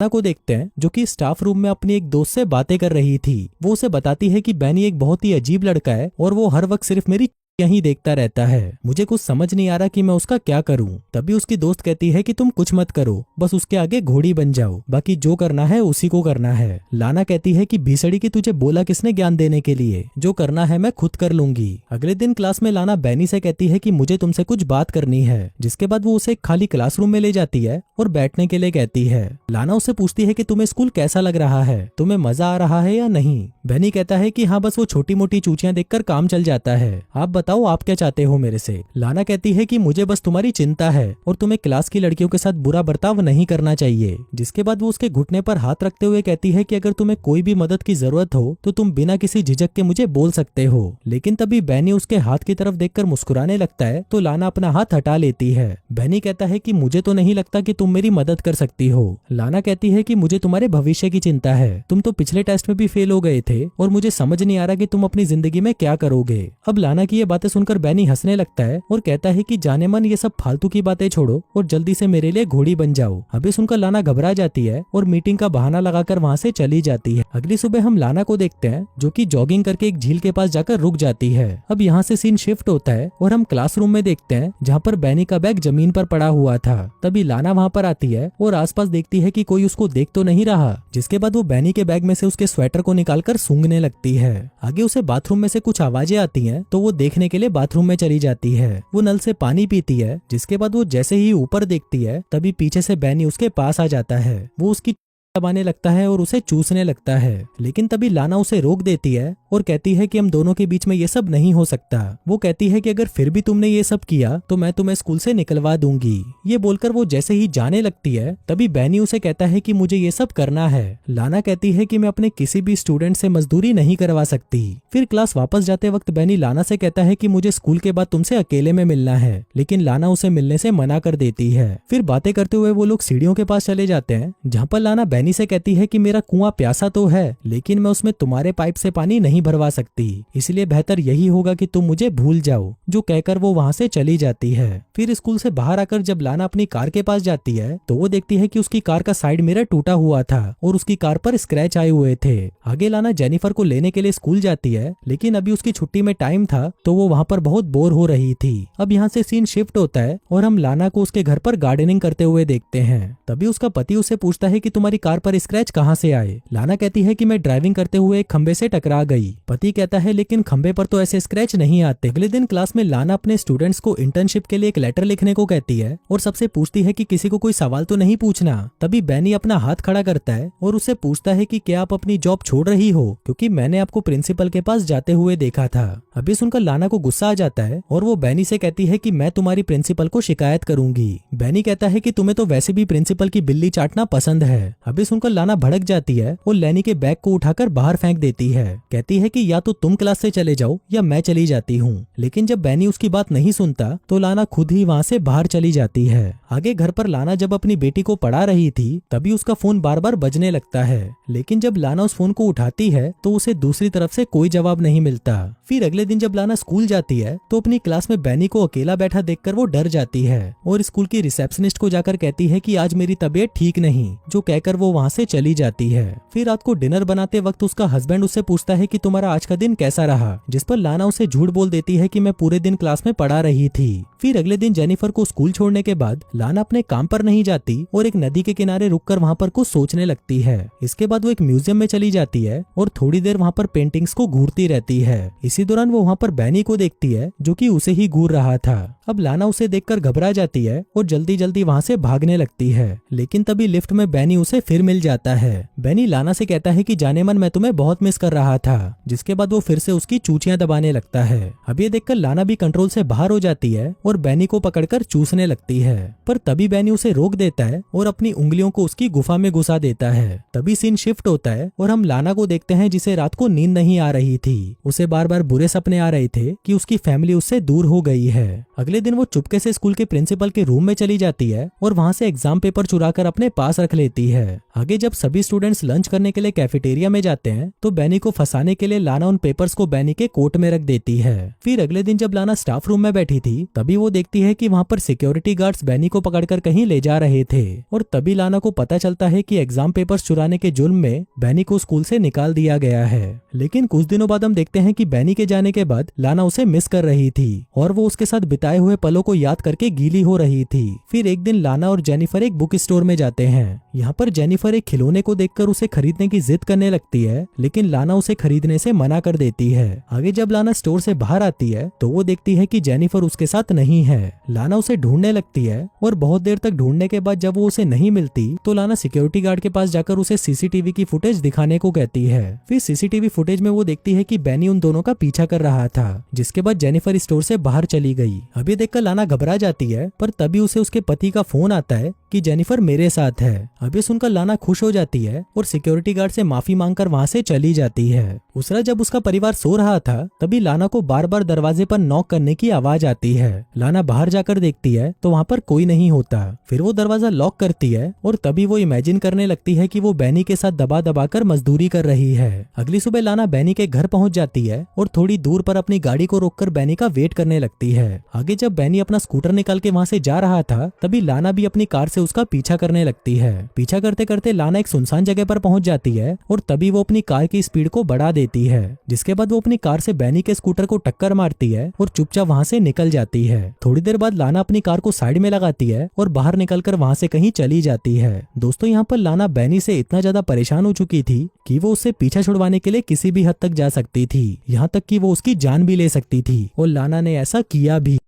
लाना को देखते हैं जो कि स्टाफ रूम में अपनी एक दोस्त से बातें कर रही थी। वो उसे बताती है कि बैनी एक बहुत ही अजीब लड़का है और वो हर वक्त सिर्फ मेरी यही देखता रहता है। मुझे कुछ समझ नहीं आ रहा कि मैं उसका क्या करूं। तभी उसकी दोस्त कहती है कि तुम कुछ मत करो, बस उसके आगे घोड़ी बन जाओ, बाकी जो करना है उसी को करना है। लाना कहती है कि भीसड़ी की तुझे बोला किसने ज्ञान देने के लिए, जो करना है मैं खुद कर लूंगी। अगले दिन क्लास में लाना बैनी से कहती है कि मुझे तुमसे कुछ बात करनी है, जिसके बाद वो उसे खाली क्लासरूम में ले जाती है और बैठने के लिए कहती है। लाना उससे पूछती है कि तुम्हें स्कूल कैसा लग रहा है, तुम्हें मजा आ रहा है या नहीं। बैनी कहता है कि हाँ, बस वो छोटी मोटी चूचियां देखकर काम चल जाता है, आप बताओ आप क्या चाहते हो मेरे से। लाना कहती है कि मुझे बस तुम्हारी चिंता है और तुम्हें क्लास की लड़कियों के साथ बुरा बर्ताव नहीं करना चाहिए। जिसके बाद वो उसके घुटने पर हाथ रखते हुए कहती है कि अगर तुम्हें कोई भी मदद की जरूरत हो तो तुम बिना किसी झिझक के मुझे बोल सकते हो। लेकिन तभी बैनी उसके हाथ की तरफ देखकर मुस्कुराने लगता है तो लाना अपना हाथ हटा लेती है। बैनी कहता है कि मुझे तो नहीं लगता कि तुम मेरी मदद कर सकती हो। लाना कहती है कि मुझे तुम्हारे भविष्य की चिंता है, तुम तो पिछले टेस्ट में भी फेल हो गए थे और मुझे समझ नहीं आ रहा कि तुम अपनी जिंदगी में क्या करोगे। अब लाना की ये बातें सुनकर बैनी हंसने लगता है और कहता है कि जाने मन ये सब फालतू की बातें छोड़ो और जल्दी से मेरे लिए घोड़ी बन जाओ। अभी सुनकर लाना घबरा जाती है और मीटिंग का बहाना लगाकर वहाँ से चली जाती है। अगली सुबह हम लाना को देखते हैं जो कि जॉगिंग करके एक झील के पास जाकर रुक जाती है। अब यहाँ से सीन शिफ्ट होता है और हम क्लासरूम में देखते हैं जहाँ पर बैनी का बैग जमीन पर पड़ा हुआ था। तभी लाना वहाँ पर आती है और आसपास देखती है कि कोई उसको देख तो नहीं रहा। जिसके बाद वो बैनी के बैग में से उसके स्वेटर को निकालकर सूंघने लगती है। आगे उसे बाथरूम में से कुछ आवाजें आती हैं तो वो देखने के लिए बाथरूम में चली जाती है। वो नल से पानी पीती है। जिसके बाद वो जैसे ही ऊपर देखती है तभी पीछे से बैनी उसके पास आ जाता है। वो उसकी दबाने लगता है और उसे चूसने लगता है, लेकिन तभी लाना उसे रोक देती है और कहती है कि हम दोनों के बीच में ये सब नहीं हो सकता। वो कहती है कि अगर फिर भी तुमने ये सब किया तो मैं तुम्हें स्कूल से निकलवा दूंगी। ये बोलकर वो जैसे ही जाने लगती है तभी बैनी उसे कहता है कि मुझे ये सब करना है। लाना कहती है कि मैं अपने किसी भी स्टूडेंट से मजदूरी नहीं करवा सकती। फिर क्लास वापस जाते वक्त बैनी लाना से कहता है कि मुझे स्कूल के बाद तुमसे अकेले में मिलना है, लेकिन लाना उसे मिलने से मना कर देती है। फिर बातें करते हुए वो लोग सीढ़ियों के पास चले जाते हैं जहाँ पर लाना बैनी से कहती है कि मेरा कुआं प्यासा तो है, लेकिन मैं उसमें तुम्हारे पाइप से पानी नहीं भरवा सकती, इसलिए बेहतर यही होगा कि तुम मुझे भूल जाओ। जो कहकर वो वहाँ से चली जाती है। फिर स्कूल से बाहर आकर जब लाना अपनी कार के पास जाती है तो वो देखती है कि उसकी कार का साइड मिरर टूटा हुआ था और उसकी कार पर स्क्रैच आए हुए थे। आगे लाना जेनिफर को लेने के लिए स्कूल जाती है, लेकिन अभी उसकी छुट्टी में टाइम था तो वो वहाँ पर बहुत बोर हो रही थी। अब यहाँ से सीन शिफ्ट होता है और हम लाना को उसके घर पर गार्डनिंग करते हुए देखते हैं। तभी उसका पति उसे पूछता है कि तुम्हारी कार पर स्क्रैच कहाँ से आए। लाना कहती है कि मैं ड्राइविंग करते हुए एक खंबे से टकरा गई। पति कहता है लेकिन खंबे पर तो ऐसे स्क्रैच नहीं आते। अगले दिन क्लास में लाना अपने स्टूडेंट्स को इंटर्नशिप के लिए एक लेटर लिखने को कहती है और सबसे पूछती है कि किसी को कोई सवाल तो नहीं पूछना। तभी बैनी अपना हाथ खड़ा करता है और उससे पूछता है कि क्या आप अपनी जॉब छोड़ रही हो, क्योंकि मैंने आपको प्रिंसिपल के पास जाते हुए देखा था। अभी सुनकर लाना को गुस्सा आ जाता है और वो बैनी से कहती है कि मैं तुम्हारी प्रिंसिपल को शिकायत करूंगी। बैनी कहता है कि तुम्हें तो वैसे भी प्रिंसिपल की बिल्ली चाटना पसंद है। अभी सुनकर लाना भड़क जाती है और लैनी के बैग को उठाकर बाहर फेंक देती है। कहती है कि या तो तुम क्लास से चले जाओ या मैं चली जाती हूँ। लेकिन जब बैनी उसकी बात नहीं सुनता तो लाना खुद ही वहाँ से बाहर चली जाती है। आगे घर पर लाना जब अपनी बेटी को पढ़ा रही थी तभी उसका फोन बार बार बजने लगता है, लेकिन जब लाना उस फोन को उठाती है तो उसे दूसरी तरफ से कोई जवाब नहीं मिलता। फिर अगले दिन जब लाना स्कूल जाती है तो अपनी क्लास में बैनी को अकेला बैठा देखकर वो डर जाती है और स्कूल की रिसेप्शनिस्ट को जाकर कहती है कि आज मेरी तबीयत ठीक नहीं, जो कहकर वो वहाँ से चली जाती है। फिर रात को डिनर बनाते वक्त उसका हस्बैंड उससे पूछता है कि तुम्हारा आज का दिन कैसा रहा, जिस पर लाना उसे झूठ बोल देती है कि मैं पूरे दिन क्लास में पढ़ा रही थी। फिर अगले दिन जेनिफर को स्कूल छोड़ने के बाद लाना अपने काम पर नहीं जाती और एक नदी के किनारे रुककर वहाँ पर कुछ सोचने लगती है। इसके बाद वो एक म्यूजियम में चली जाती है और थोड़ी देर वहाँ पर पेंटिंग्स को घूरती रहती है। इसी दौरान वो वहाँ पर बैनी को देखती है जो कि उसे ही घूर रहा था। अब लाना उसे देखकर घबरा जाती है और जल्दी जल्दी वहाँ से भागने लगती है, लेकिन तभी लिफ्ट में बैनी उसे फिर मिल जाता है। बैनी लाना से कहता है कि जाने मन मैं तुम्हें बहुत मिस कर रहा था, जिसके बाद वो फिर से उसकी चूचियां दबाने लगता है। अब ये देखकर लाना भी कंट्रोल से बाहर हो जाती है और बैनी को पकड़कर चूसने लगती है, पर तभी बैनी उसे रोक देता है और अपनी उंगलियों को उसकी गुफा में घुसा देता है। तभी सीन शिफ्ट होता है और हम लाना को देखते हैं जिसे रात को नींद नहीं आ रही थी। उसे बार बार बुरे सपने आ रहे थे कि उसकी फैमिली उससे दूर हो गई है। अगले दिन वो चुपके से स्कूल के प्रिंसिपल के रूम में चली जाती है और वहां से एग्जाम पेपर चुरा कर अपने पास रख लेती है। आगे जब सभी स्टूडेंट्स लंच करने के लिए कैफेटेरिया में जाते हैं तो बैनी को फंसाने के लिए लाना उन पेपर्स को बैनी के कोट में रख देती है। फिर अगले दिन जब लाना स्टाफ रूम में बैठी थी तभी वो देखती है कि वहां पर सिक्योरिटी गार्ड्स बैनी को पकड़कर कहीं ले जा रहे थे और तभी लाना को पता चलता है कि एग्जाम पेपर्स चुराने के जुर्म में बैनी को स्कूल से निकाल दिया गया है। लेकिन कुछ दिनों बाद हम देखते हैं कि बैनी के जाने के बाद लाना उसे मिस कर रही थी और वो उसके साथ बिताए हुए पलों को याद करके गीली हो रही थी। फिर एक दिन लाना और जेनिफर एक बुक स्टोर में जाते हैं। यहाँ पर जेनिफर एक खिलौने को देखकर उसे खरीदने की जिद करने लगती है, लेकिन लाना उसे खरीदने से मना कर देती है। आगे जब लाना स्टोर से बाहर आती है तो वो देखती है कि जेनिफर उसके साथ नहीं है। लाना उसे ढूंढने लगती है और बहुत देर तक ढूंढने के बाद जब वो उसे नहीं मिलती तो लाना सिक्योरिटी गार्ड के पास जाकर उसे सीसीटीवी की फुटेज दिखाने को कहती है। फिर सीसीटीवी फुटेज में वो देखती है कि बैनी उन दोनों का पीछा कर रहा था, जिसके बाद जेनिफर स्टोर से बाहर चली गई। अभी देखकर लाना घबरा जाती है, पर तभी उसे उसके पति का फोन आता है कि जेनिफर मेरे साथ है। अभी सुनकर लाना खुश हो जाती है और सिक्योरिटी गार्ड से माफी मांगकर वहां से चली जाती है। उस रात जब उसका परिवार सो रहा था तभी लाना को बार बार दरवाजे पर नॉक करने की आवाज आती है। लाना बाहर जाकर देखती है तो वहां पर कोई नहीं होता। फिर वो दरवाजा लॉक करती है और तभी वो इमेजिन करने लगती है कि वो बैनी के साथ दबा दबा कर मजदूरी कर रही है। अगली सुबह लाना बैनी के घर पहुंच जाती है और थोड़ी दूर पर अपनी गाड़ी को रोककर बैनी का वेट करने लगती है। आगे जब बैनी अपना स्कूटर निकाल के वहां से जा रहा था तभी लाना भी अपनी कार से उसका पीछा करने लगती है। पीछा करते करते लाना एक सुनसान जगह पर पहुंच जाती है और तभी वो अपनी कार की स्पीड को बढ़ा देती है, जिसके बाद वो अपनी कार से बैनी के स्कूटर को टक्कर मारती है और चुपचाप वहां से निकल जाती है। थोड़ी देर बाद लाना अपनी कार को साइड में लगाती है और बाहर निकलकर वहां से कहीं चली जाती है। दोस्तों, यहाँ पर लाना बैनी से इतना ज्यादा परेशान हो चुकी थी कि वो उससे पीछा छुड़वाने के लिए किसी भी हद तक जा सकती थी, यहाँ तक कि वो उसकी जान भी ले सकती थी और लाना ने ऐसा किया भी।